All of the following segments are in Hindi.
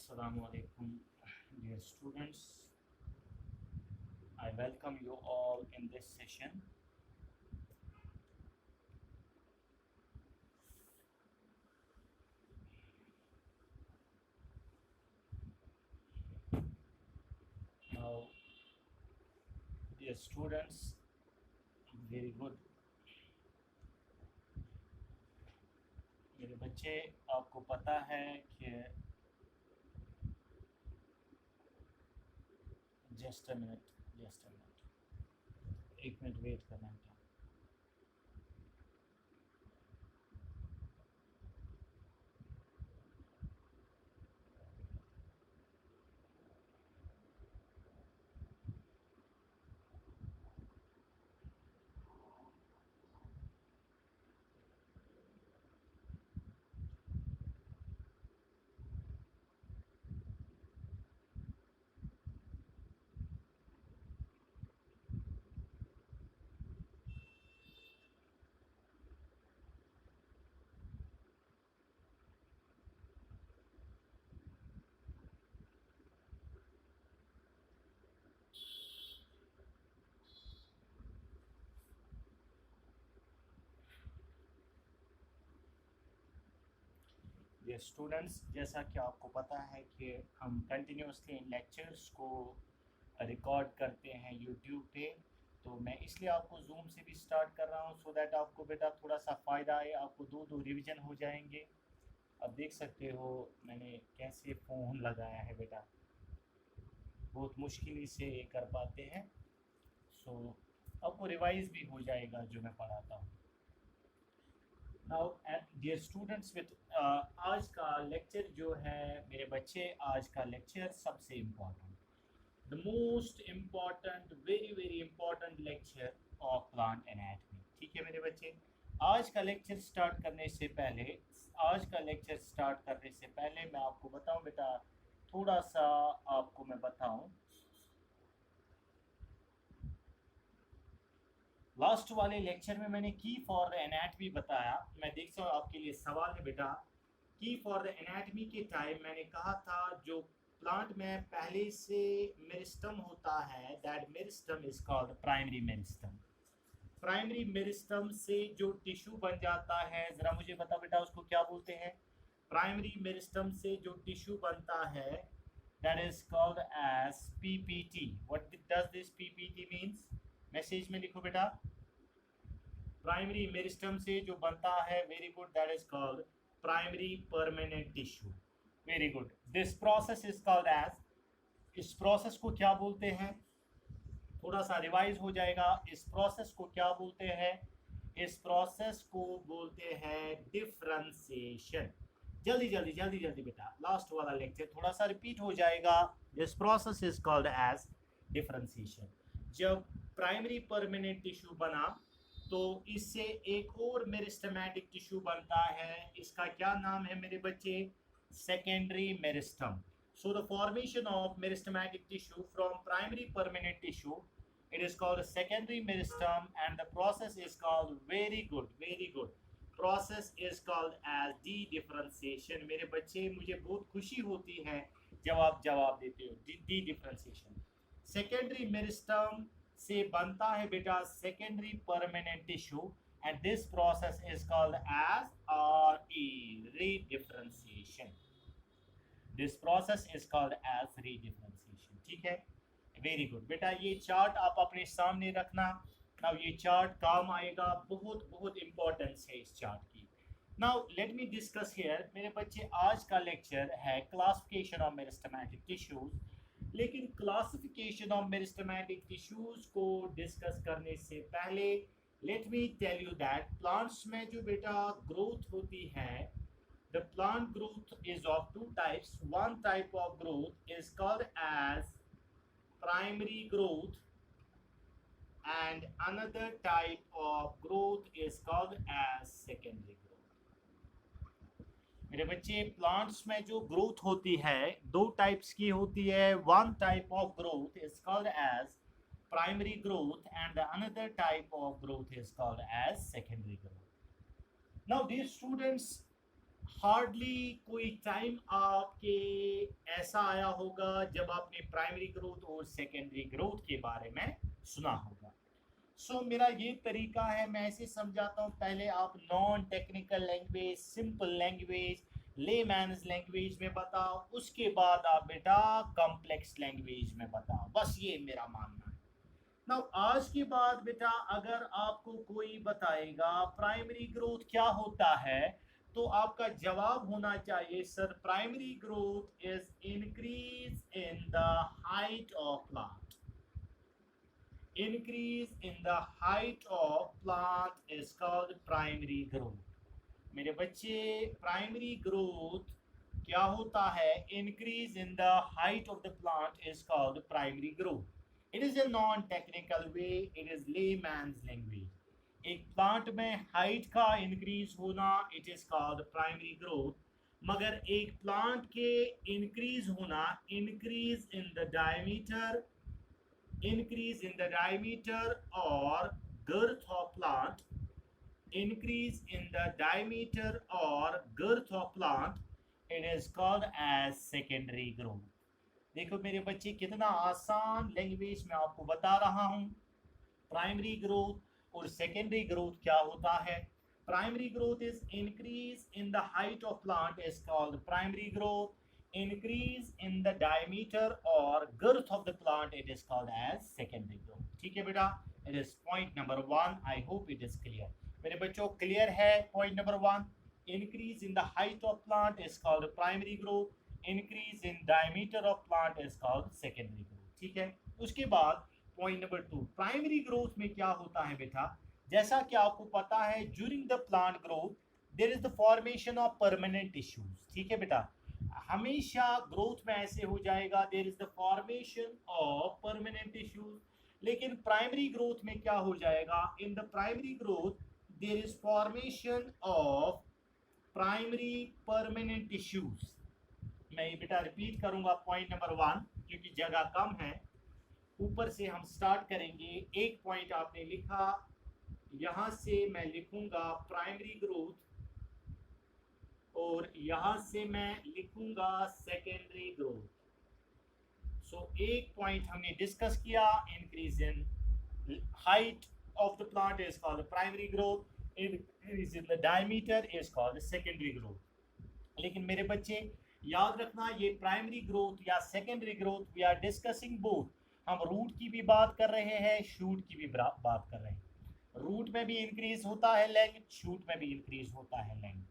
Assalamu alaikum, dear students. I welcome you all in this session. Now, dear students, very good. मेरे बच्चे, आपको पता है कि जस्ट अ मिनट, एक मिनट वेट करना है। डियर स्टूडेंट्स, जैसा कि आपको पता है कि हम कंटिन्यूसली इन लेक्चर्स को रिकॉर्ड करते हैं यूट्यूब पे, तो मैं इसलिए आपको जूम से भी स्टार्ट कर रहा हूँ सो दैट आपको बेटा थोड़ा सा फ़ायदा आए, आपको दो रिवीजन हो जाएंगे। अब देख सकते हो मैंने कैसे फ़ोन लगाया है बेटा, बहुत मुश्किल से कर पाते हैं। सो आपको रिवाइज भी हो जाएगा जो मैं पढ़ाता हूँ। नाउ डियर स्टूडेंट्स, विद आज का लेक्चर जो है मेरे बच्चे, आज का लेक्चर सबसे important, the most important, very very important lecture of plant anatomy. ठीक है मेरे बच्चे, आज का लेक्चर स्टार्ट करने से पहले मैं आपको बताऊं बेटा, थोड़ा सा आपको मैं बताऊं, लास्ट वाले लेक्चर में मैंने की फॉर द एनाटॉमी बताया। मैं देखता हूँ आपके लिए सवाल है बेटा, की फॉर द एनाटॉमी के टाइम मैंने कहा था जो प्लांट में पहले से मेरिस्टम होता है, that meristem is called primary meristem. Primary meristem से जो टिश्यू बन जाता है, जरा मुझे बता बेटा उसको क्या बोलते हैं। प्राइमरी मेरिस्टम से जो टिश्यू बनता है that is called as PPT. What does this PPT means? Message में लिखो बेटा, प्राइमरी मेरिस्टम से जो बनता है, very good, that is called primary permanent tissue. Very good, this process is called as, इस प्रोसेस को क्या बोलते हैं, थोड़ा सा रिवाइज हो जाएगा। इस प्रोसेस को क्या बोलते हैं? इस प्रोसेस को बोलते हैं डिफरेंशिएशन। जल्दी जल्दी जल्दी जल्दी बेटा, लास्ट वाला लेक्चर थोड़ा सा रिपीट हो जाएगा। This process is called as differentiation. जब प्राइमरी परमानेंट टिश्यू बना तो इससे एक और मेरिस्टेमेटिक टिश्यू बनता है, इसका क्या नाम है मेरे बच्चे? Secondary meristem. So the formation of meristematic tissue from primary permanent tissue, it is called a secondary meristem, and the process is called, very good, process is called as de-differentiation। मेरे बच्चे, मुझे बहुत खुशी होती है जब आप जवाब देते हो, de-differentiation। सेकेंडरी मेरिस्टम से बनता है बेटा secondary permanent tissue, and this process is called as redifferentiation। This process is called as redifferentiation. ठीक है, वेरी गुड बेटा, ये चार्ट आप अपने सामने रखना। नाउ ये चार्ट काम आएगा, बहुत बहुत इंपॉर्टेंस है इस चार्ट की। Now let me discuss here मेरे बच्चे, आज का लेक्चर है क्लासिफिकेशन ऑफ मेरिस्टेमेटिक टिश्यूज। लेकिन क्लासिफिकेशन ऑफ मेरिस्टेमेटिक टिश्यूज को डिस्कस करने से पहले let me tell you that plants में जो बेटा ग्रोथ होती है, the plant growth is of two types. One type of growth is called as primary growth, and another type of growth is called as secondary growth। मेरे बच्चे, प्लांट्स में जो ग्रोथ होती है दो टाइप्स की होती है। One type of growth is called as primary growth, and the another type of growth is called as secondary growth। Now dear students, hardly कोई टाइम आपके ऐसा आया होगा जब आपने प्राइमरी ग्रोथ और सेकेंडरी ग्रोथ के बारे में सुना होगा। मेरा ये तरीका है, मैं ऐसे समझाता हूँ, पहले आप non technical language, simple language, layman's language में बताओ, उसके बाद आप बेटा कॉम्प्लेक्स लैंग्वेज में बताओ। बस ये मेरा मानना है। नाउ आज के बाद बेटा अगर आपको कोई बताएगा प्राइमरी ग्रोथ क्या होता है, तो आपका जवाब होना चाहिए sir primary growth is increase in the height of plant. Increase in the height of plant is called primary growth। मेरे बच्चे प्राइमरी ग्रोथ क्या होता है? Increase in the height of the plant is called primary growth। It is a non-technical way, it is layman's language। एक प्लांट में हाइट का इंक्रीज होना it is called primary growth, मगर एक प्लांट के इंक्रीज होना, increase in the diameter, increase in the diameter or girth of plant, increase in the diameter or girth of plant, it is called as secondary growth। देखो मेरे बच्चे कितना आसान लैंग्वेज में आपको बता रहा हूँ। प्राइमरी ग्रोथ और सेकेंडरी ग्रोथ क्या होता है? Primary growth is increase in the height of plant is called primary growth. Increase in the diameter or girth of the plant it is called as secondary growth। ठीक है बेटा, it is point number 1। I hope it is clear। मेरे बच्चों क्लियर है point number 1? Increase in the height of plant is called primary growth, increase in diameter of plant is called secondary growth। ठीक है, उसके बाद point number 2, प्राइमरी ग्रोथ में क्या होता है बेटा? जैसा कि आपको पता है during the plant growth there is the formation of permanent tissues। ठीक है बेटा, हमेशा ग्रोथ में ऐसे हो जाएगा, there is the formation of permanent tissues. लेकिन प्राइमरी ग्रोथ में क्या हो जाएगा? In the primary growth there is formation of primary permanent tissues. मैं ये बेटा रिपीट करूंगा पॉइंट नंबर 1 क्योंकि जगह कम है। ऊपर से हम स्टार्ट करेंगे। एक पॉइंट आपने लिखा, यहां से मैं लिखूंगा प्राइमरी ग्रोथ और यहां से मैं लिखूंगा सेकेंडरी ग्रोथ। एक पॉइंट हमने डिस्कस किया, increase in height of the plant is called primary growth, increase in the diameter is called secondary growth. लेकिन मेरे बच्चे याद रखना, ये प्राइमरी ग्रोथ या secondary growth we are discussing both. हम रूट की भी बात कर रहे हैं, शूट की भी बात कर रहे हैं। रूट में भी इंक्रीज होता है लेंथ, शूट में भी इंक्रीज होता है लेंथ।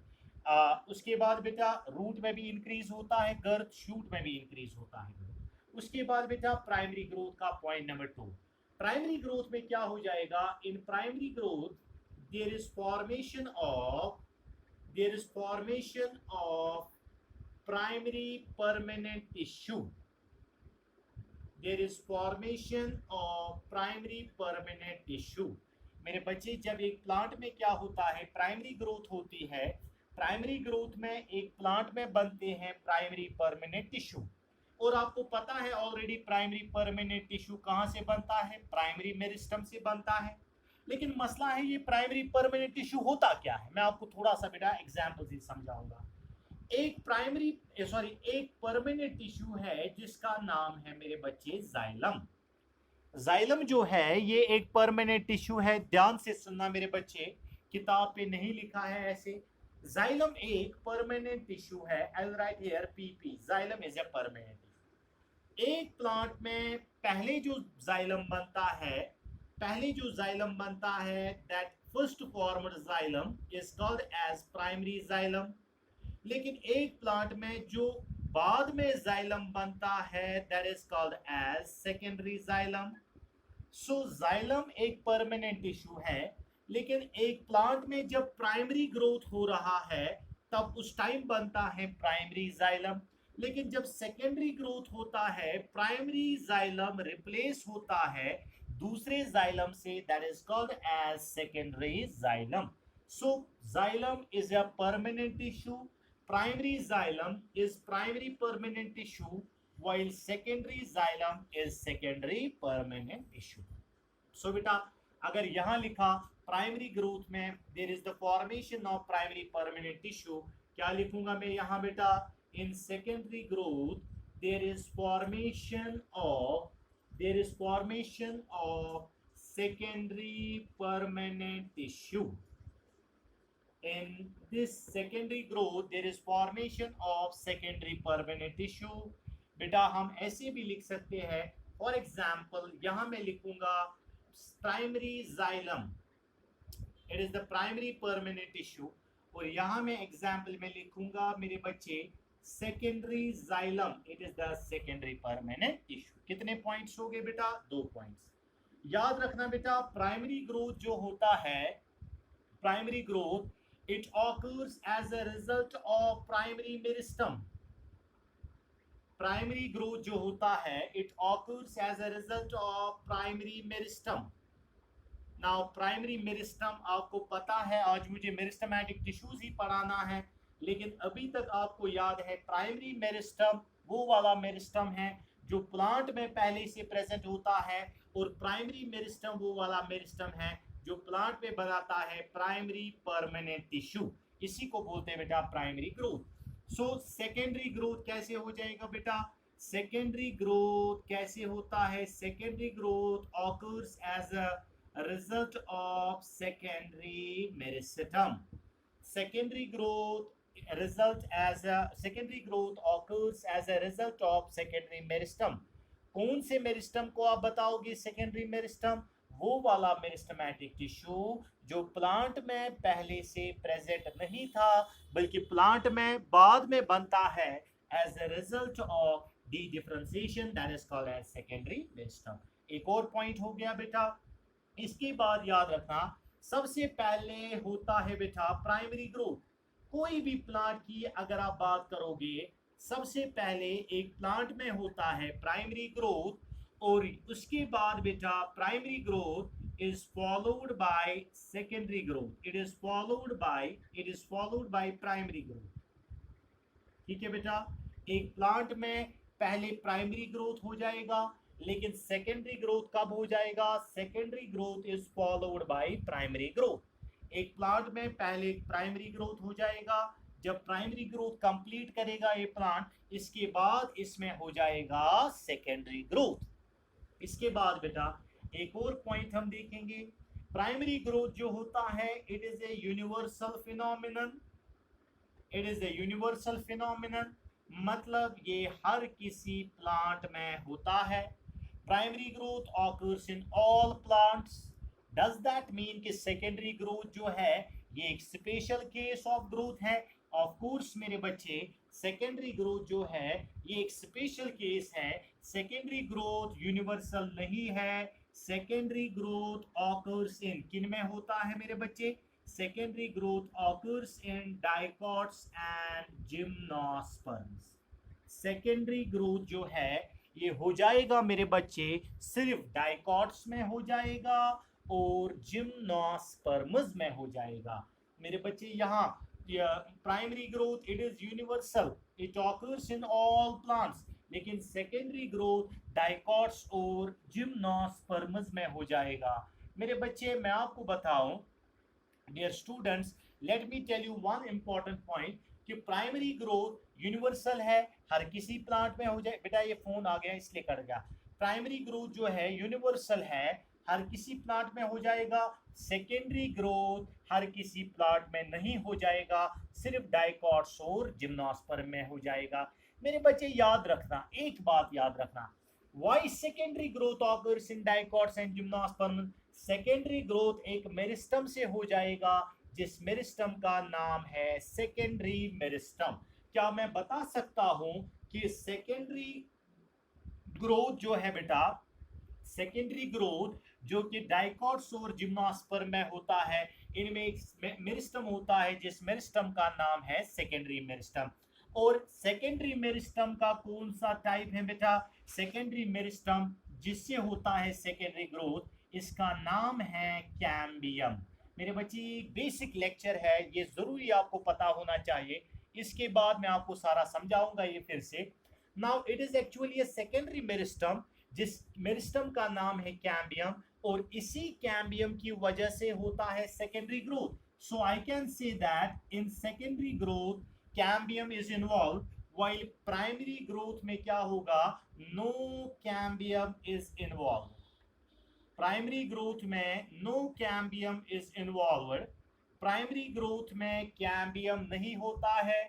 उसके बाद बेटा रूट में भी इंक्रीज होता है गर्थ, शूट में भी इंक्रीज होता है गर्थ। उसके बाद बेटा प्राइमरी ग्रोथ का पॉइंट नंबर 2, प्राइमरी ग्रोथ में क्या हो जाएगा? In primary growth there is formation of primary permanent tissue. There is formation of primary permanent tissue. मेरे बच्चे जब एक प्लांट में क्या होता है? प्राइमरी ग्रोथ होती है। प्राइमरी ग्रोथ में एक प्लांट में बनते हैं प्राइमरी परमानेंट टिश्यू। और आपको पता है ऑलरेडी प्राइमरी परमानेंट टिश्यू कहाँ से बनता है? प्राइमरी मेरिस्टम से बनता है। लेकिन मसला है ये प्राइमरी परमानेंट टिश्यू होता क्या है? मैं आपको थोड़ा सा बेटा एग्जाम्पल से समझाऊंगा। एक परमानेंट टिश्यू है जिसका नाम है मेरे बच्चे जाइलम। जाइलम जो है ये एक परमानेंट टिश्यू है। ध्यान से सुनना मेरे बच्चे, किताब पे नहीं लिखा है ऐसे। जाइलम एक परमानेंट टिश्यू है। I write here PP, xylem is a permanent tissue. एक प्लांट में पहले जो जाइलम बनता है that first formed xylem is called as primary xylem. लेकिन एक प्लांट में जो बाद में जाइलम बनता है that is called as secondary xylem. Xylem एक परमानेंट टिश्यू है, लेकिन एक प्लांट में जब प्राइमरी ग्रोथ हो रहा है तब उस टाइम बनता है प्राइमरी जाइलम। लेकिन जब सेकेंडरी ग्रोथ होता है प्राइमरी जाइलम रिप्लेस होता है दूसरे जाइलम से, that is called as secondary xylem. So xylem is a permanent tissue. primary xylem is primary permanent tissue while secondary xylem is secondary permanent tissue। so बेटा अगर यहाँ लिखा प्राइमरी ग्रोथ में there is the formation of primary permanent tissue, क्या लिखूंगा मैं यहाँ बेटा, in secondary growth there is formation of secondary permanent tissue. In this secondary growth there is formation of secondary permanent tissue. बेटा हम ऐसे भी लिख सकते हैं, फॉर एग्जाम्पल यहाँ मैं लिखूंगा primary xylem, it is the primary permanent tissue, और यहाँ मैं एग्जाम्पल में लिखूंगा मेरे बच्चे secondary xylem, it is the secondary permanent tissue. कितने पॉइंट्स हो गए बेटा, 2 पॉइंट्स। याद रखना बेटा, प्राइमरी ग्रोथ जो होता है, primary growth it occurs as a result of primary meristem. Primary growth जो होता है it occurs as a result of primary meristem. Now primary meristem आपको पता है, आज मुझे मेरिस्टमैटिक टिश्यूज ही पढ़ाना है, लेकिन अभी तक आपको याद है प्राइमरी मेरिस्टम वो वाला मेरिस्टम है जो प्लांट में पहले से प्रेजेंट होता है, और प्राइमरी मेरिस्टम वो वाला मेरिस्टम है जो प्लांट में बनाता है प्राइमरी परमानेंट टिश्यू। इसी को बोलते हैं बेटा primary growth. So secondary growth कैसे हो जाएगा बेटा, सेकेंडरी ग्रोथ कैसे होता है, secondary growth occurs as a result of secondary meristem. Secondary growth secondary growth occurs as a result of secondary meristem। कौन से मेरिस्टम को आप बताओगे सेकेंडरी मेरिस्टम, वो वाला मेरिस्टमैटिक टिश्यू जो प्लांट में पहले से प्रेजेंट नहीं था बल्कि प्लांट में बाद में बनता है as a result of dedifferentiation, that is called as secondary meristem. एक और पॉइंट हो गया बेटा। इसके बाद याद रखना, सबसे पहले होता है बेटा प्राइमरी ग्रोथ। कोई भी प्लांट की अगर आप बात करोगे, सबसे पहले एक प्लांट में होता है प्राइमरी ग्रोथ, और उसके बाद बेटा primary growth is followed by secondary growth, it is followed by primary growth. ठीक है बेटा, एक प्लांट में पहले प्राइमरी ग्रोथ हो जाएगा, लेकिन सेकेंडरी ग्रोथ कब हो जाएगा, secondary growth is followed by primary growth. एक प्लांट में पहले प्राइमरी ग्रोथ हो जाएगा, जब प्राइमरी ग्रोथ कंप्लीट करेगा ये प्लांट, इसके बाद इसमें हो जाएगा सेकेंडरी ग्रोथ। इसके बाद बेटा एक और पॉइंट हम देखेंगे, प्राइमरी ग्रोथ जो होता है it is a universal phenomenon, it is a universal phenomenon, मतलब ये हर किसी प्लांट में होता है। Primary growth occurs in all plants. Does that mean कि सेकेंडरी ग्रोथ जो है ये एक स्पेशल केस ऑफ ग्रोथ है? ऑफ कोर्स मेरे बच्चे, सेकेंडरी ग्रोथ जो है ये एक स्पेशल केस है, सेकेंडरी ग्रोथ यूनिवर्सल नहीं है। सेकेंडरी ग्रोथ ऑकर्स इन किन में होता है मेरे बच्चे, secondary growth occurs in dicots and gymnosperms. Secondary growth जो है ये हो जाएगा मेरे बच्चे सिर्फ डाइकॉट्स में हो जाएगा और जिम्नोस्पर्म्स में हो जाएगा। मेरे बच्चे यहाँ primary growth it is universal, it occurs in all plants, लेकिन सेकेंडरी ग्रोथ डाइकॉट्स और जिम्नोस्पर्म्स में हो जाएगा। मेरे बच्चे मैं आपको बताऊं, dear students, let me tell you one important point कि प्राइमरी ग्रोथ यूनिवर्सल है, हर किसी प्लांट में हो जाए। बेटा ये फोन आ गया इसलिए कट गया। प्राइमरी ग्रोथ जो है यूनिवर्सल है, हर किसी प्लांट में हो जाएगा। सेकेंडरी ग्रोथ हर किसी प्लांट में नहीं हो जाएगा, सिर्फ डाइकॉट्स और जिम्नोस्पर्म में हो जाएगा। मेरे बच्चे याद रखना, एक बात याद रखना, why secondary growth occurs in dicots and gymnosperm. Secondary growth एक मेरिस्टम से हो जाएगा जिस मेरिस्टम का नाम है सेकेंडरी मेरिस्टम। क्या मैं बता सकता हूं कि सेकेंडरी ग्रोथ जो है बेटा, सेकेंडरी ग्रोथ जो कि डाइकॉट्स और जिम्नोस्पर्म में होता है, इनमें एक मेरिस्टम होता है जिस मेरिस्टम का नाम है सेकेंडरी मेरिस्टम। और सेकेंडरी मेरिस्टम का कौन सा टाइप है बेटा, सेकेंडरी मेरिस्टम जिससे होता है सेकेंडरी ग्रोथ, इसका नाम है कैम्बियम। मेरे बच्चे बेसिक लेक्चर है, ये जरूरी आपको पता होना चाहिए। इसके बाद मैं आपको सारा समझाऊंगा ये फिर से। Now it is actually a secondary meristem जिस मेरिस्टम का नाम है कैम्बियम, और इसी कैम्बियम की वजह से होता है secondary growth. So I can say that in secondary growth cambium is involve, while primary growth में क्या होगा, no cambium is involve. Primary growth में no cambium is involve, primary growth में कैम्बियम नहीं होता है,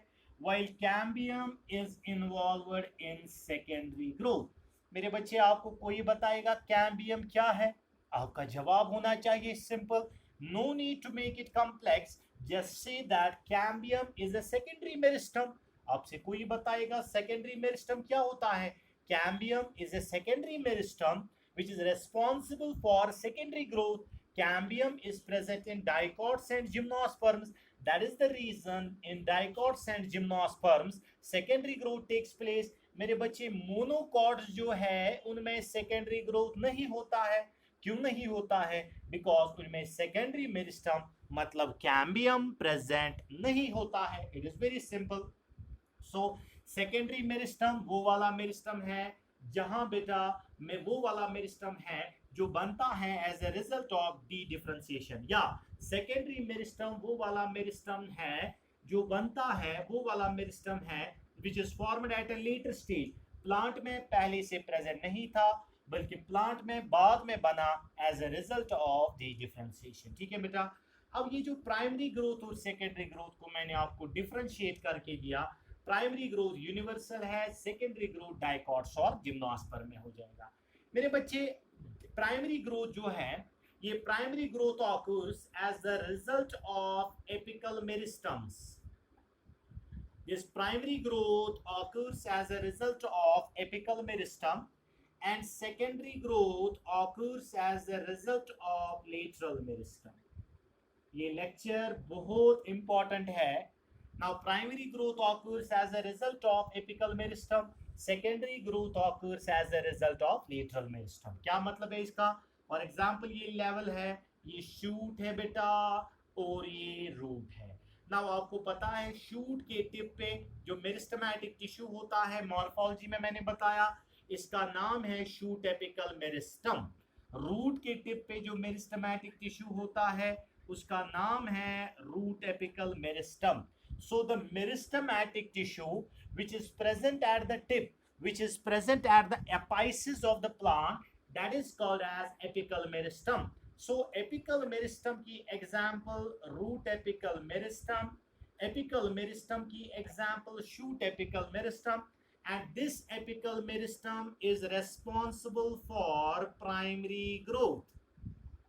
while cambium is involve in secondary growth. मेरे बच्चे आपको कोई बताएगा कैम्बियम क्या है, आपका जवाब होना चाहिए simple, no need to make it complex, just say that cambium is a secondary meristem. आपसे कोई बताएगा सेकेंडरी मेरिस्टम क्या होता है, cambium is a secondary meristem which is responsible for secondary growth. Cambium is present in dicots and gymnosperms. That is the reason in dicots and gymnosperms secondary growth takes place. मेरे बच्चे मोनोकॉट्स जो है उनमें सेकेंडरी ग्रोथ नहीं होता है, क्यों नहीं होता है, बिकॉज उनमें सेकेंडरी मेरिस्टम मतलब कैम्बियम प्रेजेंट नहीं होता है। It is very simple. So secondary meristem वो वाला मेरिस्टम है जहां बेटा में वो वाला मेरिस्टम है जो बनता है as a result of dedifferentiation, या सेकेंडरी मेरिस्टम वो वाला मेरिस्टम है जो बनता है, वो वाला मेरिस्टम है which is formed at a later stage, plant में पहले से प्रेजेंट नहीं था बल्कि प्लांट में बाद में बना as a result of dedifferentiation. ठीक है बेटा, अब ये जो प्राइमरी ग्रोथ और सेकेंडरी ग्रोथ को मैंने आपको डिफरेंशिएट करके दिया, प्राइमरी ग्रोथ यूनिवर्सल है, सेकेंडरी ग्रोथ डाइकॉट्स और जिम्नोस्पर्म में हो जाएगा। मेरे बच्चे प्राइमरी ग्रोथ जो है, ये primary growth occurs as the result of apical meristems. This primary growth occurs as a result of apical meristem and secondary growth occurs as a result of lateral meristem. ये लेक्चर बहुत इंपॉर्टेंट है। Now primary growth occurs as a result of apical meristem, secondary growth occurs as a result of lateral meristem। क्या मतलब है इसका? फॉर एग्जाम्पल ये लेवल है, ये शूट है बेटा और ये रूट है। नाउ आपको पता है शूट के टिप पे जो मेरिस्टेमेटिक टिश्यू होता है, मॉर्फोलॉजी में मैंने बताया इसका नाम है शूट एपिकल मेरिस्टम। रूट के टिप पे जो मेरिस्टेमेटिक टिश्यू होता है उसका नाम है root apical meristem. So the meristematic tissue which is present at the tip, which is present at the apices of the plant, that is called as apical meristem. So apical meristem की example root apical meristem, apical meristem की example shoot apical meristem, and this apical meristem is responsible for primary growth।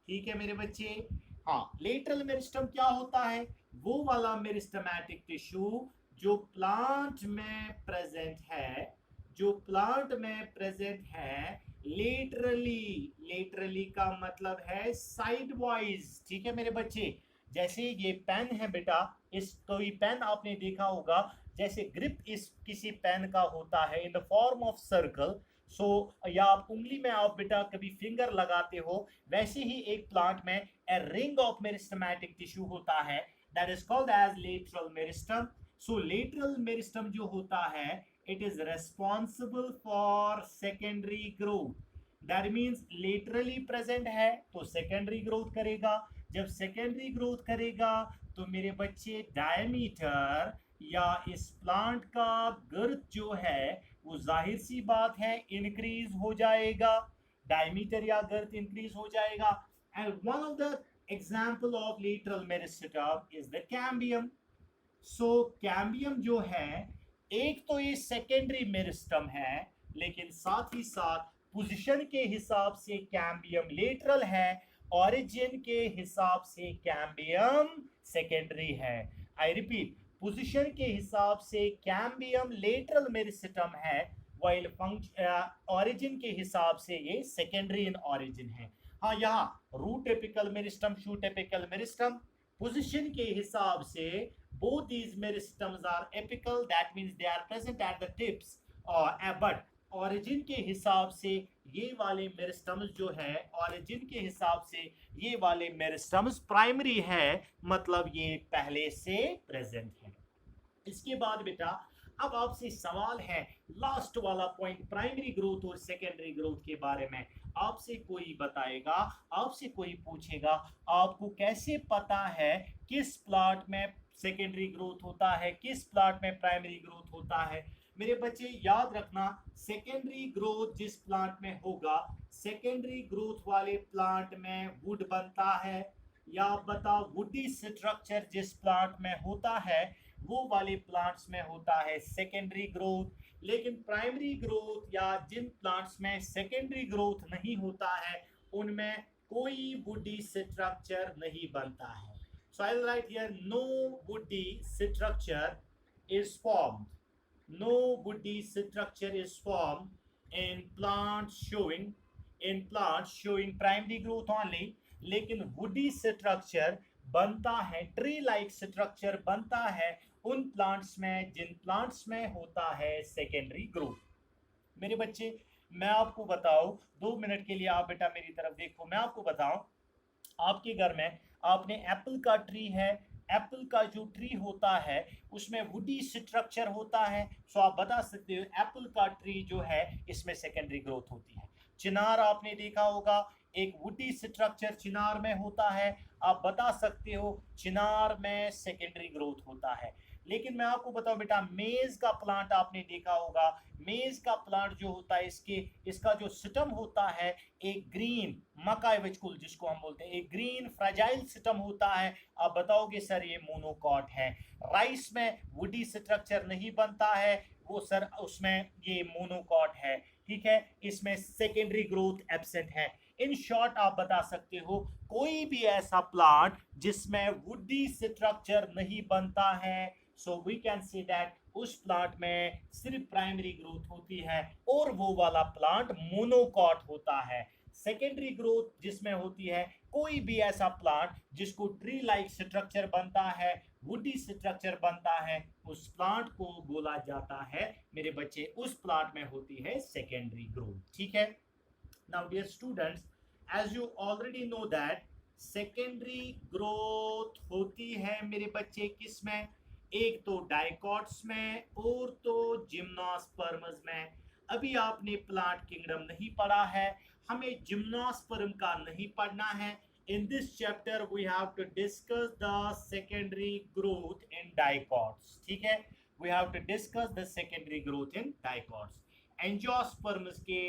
ठीक है मेरे बच्चे। हाँ, लेटरल मेरिस्टम क्या होता है, वो वाला मेरिस्टेमेटिक टिश्यू जो प्लांट में प्रेजेंट है, जो प्लांट में प्रेजेंट है लेटरली, लेटरली का मतलब है साइड वाइज। ठीक है मेरे बच्चे, जैसे ये पेन है बेटा, इस कोई पेन आपने देखा होगा जैसे ग्रिप इस किसी पेन का होता है in the form of circle, so या आप उंगली में आप बेटा कभी फिंगर लगाते हो, वैसे ही एक प्लांट में a ring of meristematic tissue होता है, that is called as lateral meristem. So lateral meristem जो होता है it is responsible for secondary growth. That means laterally present है तो सेकेंडरी ग्रोथ करेगा, जब सेकेंडरी ग्रोथ करेगा तो मेरे बच्चे डायमीटर या इस प्लांट का गर्थ जो है वो जाहिर सी बात है इंक्रीज हो जाएगा, डायमीटर या गर्थ इंक्रीज हो जाएगा। And one of the example of lateral meristem is the cambium. So cambium जो है एक तो ये सेकेंडरी मेरिस्टम है, लेकिन साथ ही साथ पोजीशन के हिसाब से कैम्बियम लेटरल है, ओरिजिन के हिसाब से कैम्बियम सेकेंडरी है। आई रिपीट, पोजीशन के हिसाब से कैम्बियम लेटरल मेरिस्टम है, व्हाइल ओरिजिन के हिसाब से ये सेकेंडरी इन ओरिजिन है। हाँ, यहाँ root apical meristem, shoot apical meristem, position के हिसाब से both these meristems are apical, that means they are present at the tips, but origin के हिसाब से ये वाले मेरिस्टम्स जो है, origin के हिसाब से ये वाले मेरिस्टम्स प्राइमरी है, मतलब ये पहले से प्रेजेंट है। इसके बाद बेटा अब आपसे सवाल है लास्ट वाला पॉइंट, प्राइमरी ग्रोथ और सेकेंडरी ग्रोथ के बारे में आपसे कोई बताएगा, आपसे कोई पूछेगा आपको कैसे पता है किस प्लांट में सेकेंडरी ग्रोथ होता है, किस प्लांट में प्राइमरी ग्रोथ होता है। मेरे बच्चे याद रखना, सेकेंडरी ग्रोथ जिस प्लांट में होगा, सेकेंडरी ग्रोथ वाले प्लांट में वुड बनता है, या बताओ वुडी स्ट्रक्चर जिस प्लांट में होता है वो वाले प्लांट्स में होता है सेकेंडरी ग्रोथ। लेकिन प्राइमरी ग्रोथ या जिन प्लांट्स में सेकेंडरी ग्रोथ नहीं होता है उनमें कोई वुडी स्ट्रक्चर नहीं बनता है। So I will write here no woody structure is formed, no woody structure is formed in plants showing primary growth only। लेकिन woody structure बनता है, ट्री लाइक स्ट्रक्चर बनता है उन प्लांट्स में जिन प्लांट्स में होता है सेकेंडरी ग्रोथ। मेरे बच्चे मैं आपको बताऊं, 2 मिनट के लिए आप बेटा मेरी तरफ देखो, मैं आपको बताऊं, आपके घर में आपने एप्पल का ट्री है, एप्पल का जो ट्री होता है उसमें वुडी स्ट्रक्चर होता है। सो आप बता सकते हो एप्पल का ट्री जो है इसमें सेकेंडरी ग्रोथ होती है। चिनार आपने देखा होगा, एक वुडी स्ट्रक्चर चिनार में होता है, आप बता सकते हो चिनार में सेकेंडरी ग्रोथ होता है। लेकिन मैं आपको बताऊं बेटा, मेज का प्लांट आपने देखा होगा, मेज का प्लांट जो होता है इसका जो स्टम होता है एक ग्रीन मकाई विचकुल जिसको हम बोलते हैं, एक ग्रीन फ्रेजाइल स्टम होता है। आप बताओगे सर ये मोनोकॉट है। राइस में वुडी स्ट्रक्चर नहीं बनता है, वो सर उसमें ये मोनोकॉट है, ठीक है, इसमें सेकेंडरी ग्रोथ एब्सेंट है। इन शॉर्ट आप बता सकते हो कोई भी ऐसा प्लांट जिसमें वुडी स्ट्रक्चर नहीं बनता है, so we can see that उस प्लांट में सिर्फ प्राइमरी ग्रोथ होती है और वो वाला प्लांट मोनोकॉट होता है। सेकेंडरी ग्रोथ जिसमें होती है कोई भी ऐसा प्लांट जिसको ट्री लाइक स्ट्रक्चर बनता है, वुडी स्ट्रक्चर बनता है, उस प्लांट को बोला जाता है मेरे बच्चे, उस प्लांट में होती है सेकेंडरी ग्रोथ, ठीक है। Now dear students, as you already know that secondary growth होती है मेरे बच्चे किस में, एक तो डाइकॉट्स में और तो जिम्नोस्पर्म्स में। अभी आपने प्लांट किंगडम नहीं पढ़ा है, हमें जिम्नोस्पर्म का नहीं पढ़ना है। In this chapter we have to discuss the secondary growth in dicots, ठीक है, we have to discuss the secondary growth in dicots. Angiosperms के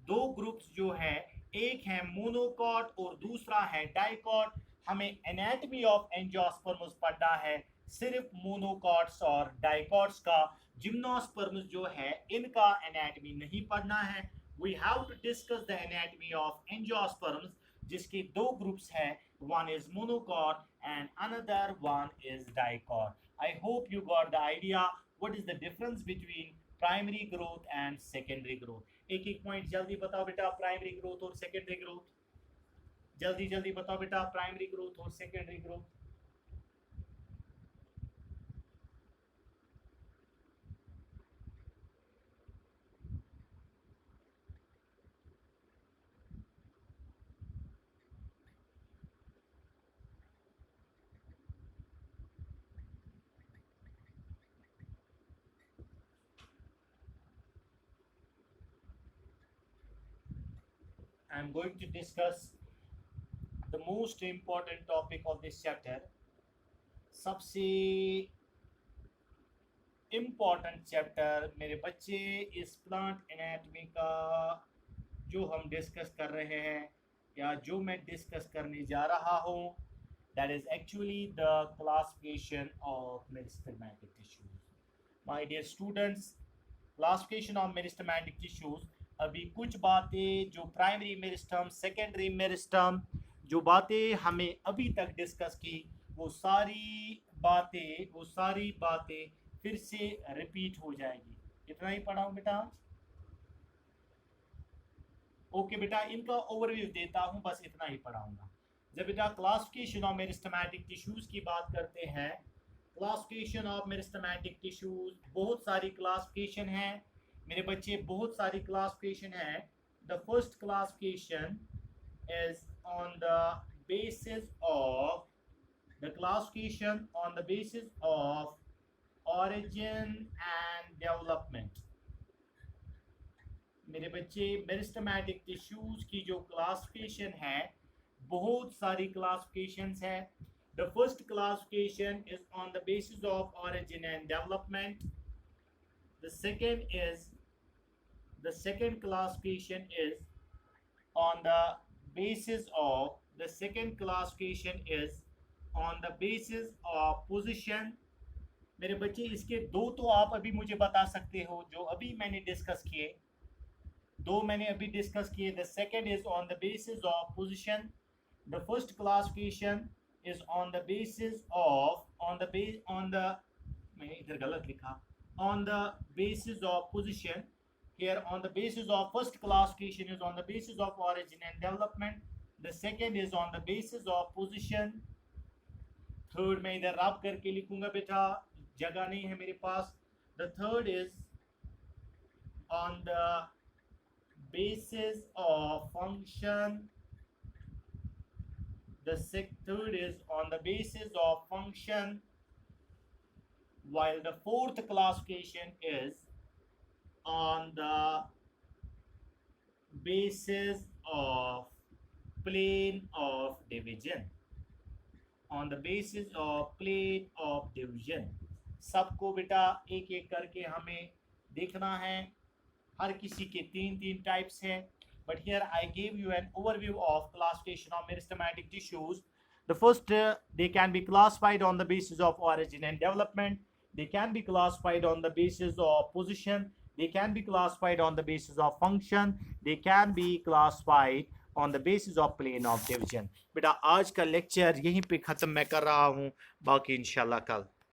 2 ग्रुप्स जो है, एक है मोनोकॉट और दूसरा है डाइकॉट। हमें एनाटॉमी ऑफ एंजियोस्पर्म्स पढ़ना है, सिर्फ मोनोकॉट्स और डाइकॉट्स का। जिम्नोस्पर्म्स जो है इनका एनाटॉमी नहीं पढ़ना है। We have to discuss the anatomy of angiosperms जिसके 2 ग्रुप्स हैं, one is monocot and another one is dicot. I hope you got the idea what is the difference between primary growth and secondary growth. एक एक पॉइंट जल्दी बताओ बेटा, प्राइमरी ग्रोथ और सेकेंडरी ग्रोथ, जल्दी जल्दी बताओ बेटा, प्राइमरी ग्रोथ और secondary growth. I am going to discuss the most important topic of this chapter। सबसे इम्पॉर्टेंट चैप्टर मेरे बच्चे इस प्लांट एनाटॉमी का जो हम डिस्कस कर रहे हैं या जो मैं डिस्कस करने जा रहा हूँ, that is actually the classification of meristematic tissues. My dear students, classification of meristematic tissues, अभी कुछ बातें जो प्राइमरी मेरिस्टम, सेकेंडरी मेरिस्टम, जो बातें हमें अभी तक डिस्कस की वो सारी बातें फिर से रिपीट हो जाएगी। इतना ही पढ़ाऊँ बेटा आज? ओके बेटा, इनका ओवरव्यू देता हूँ, बस इतना ही पढ़ाऊंगा। जब बेटा क्लासिफिकेशन ऑफ मेरिस्टेमेटिक टिश्यूज की बात करते हैं, क्लासिफिकेशन ऑफ मेरिस्टेमेटिक टिश्यूज, बहुत सारी क्लासिफिकेशन है मेरे बच्चे, बहुत सारी क्लासिफिकेशन है। The first classification is on the basis of origin and development। मेरे बच्चे मेरिस्टेमेटिक टिश्यूज की जो क्लासिफिकेशन है, बहुत सारी क्लासिफिकेशंस है। The first classification is on the basis of origin and development. The second classification is on the basis of position. मेरे बच्चे इसके दो तो आप अभी मुझे बता सकते हो जो अभी मैंने डिस्कस किए, The second is on the basis of position. The first classification is on the basis of मैंने इधर गलत लिखा, on the basis of position. Here on the basis of first classification is on the basis of origin and development. The second is on the basis of position. Third मैं इधर रब करके लिखूंगा बेटा, जगह नहीं है मेरे पास. The third is on the basis of function. The third is on the basis of function, while the fourth classification is on the basis of plane of division. सबको बेटा एक एक करके हमें देखना है. हर किसी के तीन टाइप्स हैं. But here I gave you an overview of classification of meristematic tissues. The first, they can be classified on the basis of origin and development. They can be classified on the basis of position. They can be classified on the basis of function. They can be classified on the basis of plane of division. बेटा आज का लेक्चर यहीं पे ख़त्म मैं कर रहा हूँ, बाकी इंशाल्लाह कल.